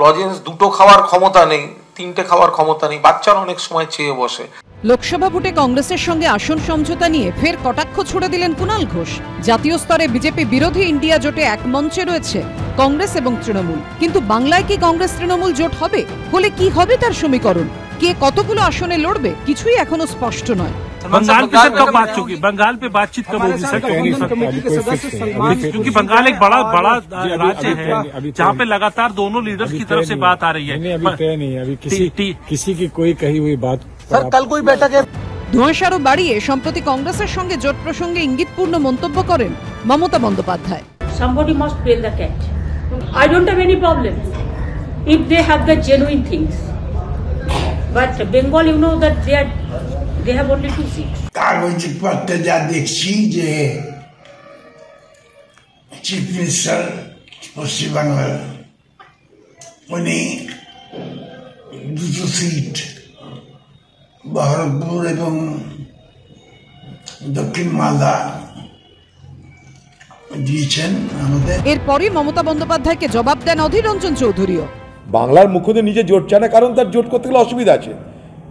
Lozenges দুটো খাওয়ার ক্ষমতা নেই, তিনটে খাওয়ার ক্ষমতা নেই, বাচ্চারা অনেক সময় চেয়ে বসে। লোকসভা ভোটে কংগ্রেসের সঙ্গে আসন সমঝোতা নিয়ে ফের কটাক্ষ ছুড়ে দিলেন কুণাল ঘোষ। জাতীয় স্তরে বিজেপি বিরোধী ইন্ডিয়া জোটে এক মঞ্চে রয়েছে কংগ্রেস এবং তৃণমূল, কিন্তু বাংলায় কি কংগ্রেস তৃণমূল জোট হবে? হলে কি হবে তার সমীকরণ? কে কতগুলো আসনে লড়বে কিছুই এখনো স্পষ্ট নয়। बंगाल पे सर कब बात होगी? बंगाल पे बातचीत कब होगी सर? क्योंकि बंगाल एक बड़ा राज्य है जहाँ पे लगातार दोनों लीडर्स की तरफ से बात आ रही है। अभी तय नहीं है, अभी किसी की कोई कही हुई बात। सर कल कोई बैठक है। ধোঁয়াশারও বাড়িয়ে সম্প্রতি কংগ্রেসের সঙ্গে জোট প্রসঙ্গে ইঙ্গিতপূর্ণ মন্তব্য করেন Mamata Bandyopadhyay. Somebody must bail the cat. I don't have any problem if they have the genuine things. But Bengal, you know that they have only 2 seats. কাগজে পত্রে যা দেখছি যে চিফ মিনিস্টার পশ্চিমবাংলার উনি 2 সিট বহরমপুর এবং দক্ষিণ মালদা দিয়েছেন আমাদের। এরপরই মমতা বন্দ্যোপাধ্যায়কে জবাব দেন অধীর রঞ্জন চৌধুরীও। বাংলার মুখ্যমন্ত্রী নিজে জোট চায় না, কারণ তার জোট করতে গেলে অসুবিধা আছে।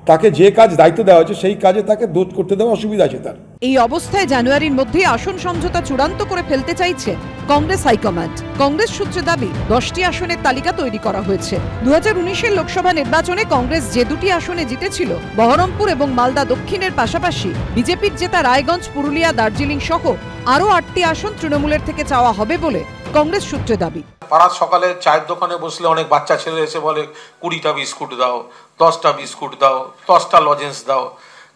তাকে যে কাজ দায়িত্ব দেওয়া হয়েছে সেই কাজে তাকে জোট করতে দেওয়া অসুবিধা আছে তার। এই অবস্থায় জানুয়ারির মধ্যে আসন সমঝোতা চূড়ান্ত করে ফেলতে চাইছে কংগ্রেস হাইকমান্ড। কংগ্রেস সূত্রে দাবি 10টি আসনের তালিকা তৈরি করা হয়েছে। 2019-এর লোকসভা নির্বাচনে কংগ্রেস যে 2টি আসনে জিতেছিল, বহরমপুর এবং মালদা দক্ষিণের পাশাপাশি বিজেপির জেতা রায়গঞ্জ, পুরুলিয়া, দার্জিলিং সহ আরও 8টি আসন তৃণমূলের থেকে চাওয়া হবে বলে কংগ্রেস সূত্রে দাবি। পাড়ার সকালে চায়ের দোকানে বসলে অনেক বাচ্চা ছেলে এসে বলে 20টা বিস্কুট দাও, 10টা বিস্কুট দাও, 10টা লজেন্স দাও।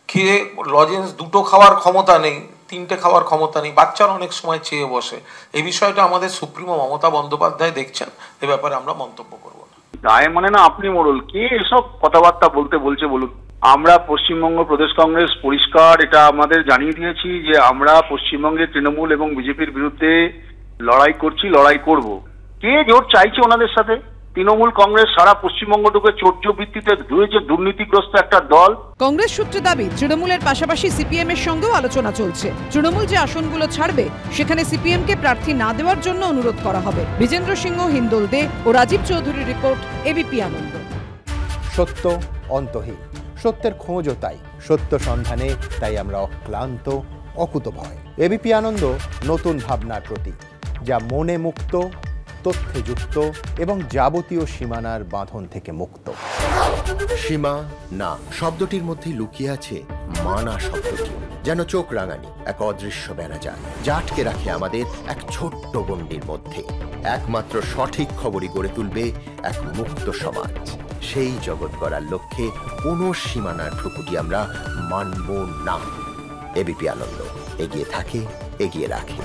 খেয়ে লজেন্স দুটো খাওয়ার ক্ষমতা নেই, তিনটে খাওয়ার ক্ষমতা নেই, বাচ্চারা অনেক সময় চেয়ে বসে। এই বিষয়টা আমাদের সুপ্রিমো মমতা বন্দ্যোপাধ্যায় দেখছেন, এ ব্যাপারে আমরা মন্তব্য করব না। গায়ে মানে না আপনি মোড়ল, কে এসব কথাবার্তা বলছে বলুন। আমরা পশ্চিমবঙ্গ প্রদেশ কংগ্রেস পরিষ্কার এটা আমাদের জানিয়ে দিয়েছি যে আমরা পশ্চিমবঙ্গে তৃণমূল এবং বিজেপির বিরুদ্ধে লড়াই করছি, লড়াই করব। কে জোট চাইছে ওনাদের সাথে? তৃণমূল কংগ্রেস সারা পশ্চিমবঙ্গটুকে চৌর্য ভিত্তিতে ধুয়েছে, দুর্নীতিগ্রস্ত একটা দল। কংগ্রেস সূত্রে দাবি তৃণমূলের পাশাপাশি সিপিএম এর সঙ্গেও আলোচনা চলছে। তৃণমূল যে আসনগুলো ছাড়বে সেখানে সিপিএম কে প্রার্থী না দেওয়ার জন্য অনুরোধ করা হবে। বিজেন্দ্র সিংহ, হিন্দোল দে ও রাজীব চৌধুরীর রিপোর্ট, এবিপি আনন্দ। সত্য অন্তহীন, সত্যের খোঁজও তাই, সত্য সন্ধানে তাই আমরা অক্লান্ত, অকুতভয়। এবিপি আনন্দ নতুন ভাবনার প্রতীক, যা মনে মুক্ত, তথ্যে যুক্ত এবং যাবতীয় সীমানার বাঁধন থেকে মুক্ত। সীমা না শব্দটির মধ্যে লুকিয়ে আছে মানা শব্দটি, যেন চোখ রাঙানি এক অদৃশ্য বেড়াজাল, যা আটকে রাখে আমাদের এক ছোট্ট গণ্ডির মধ্যে। একমাত্র সঠিক খবরই গড়ে তুলবে এক মুক্ত সমাজ। সেই জগৎ গড়ার লক্ষ্যে কোনো সীমানার ঠুকুটি আমরা মানব না। এবিপি আনন্দ এগিয়ে থাকে, এগিয়ে রাখে।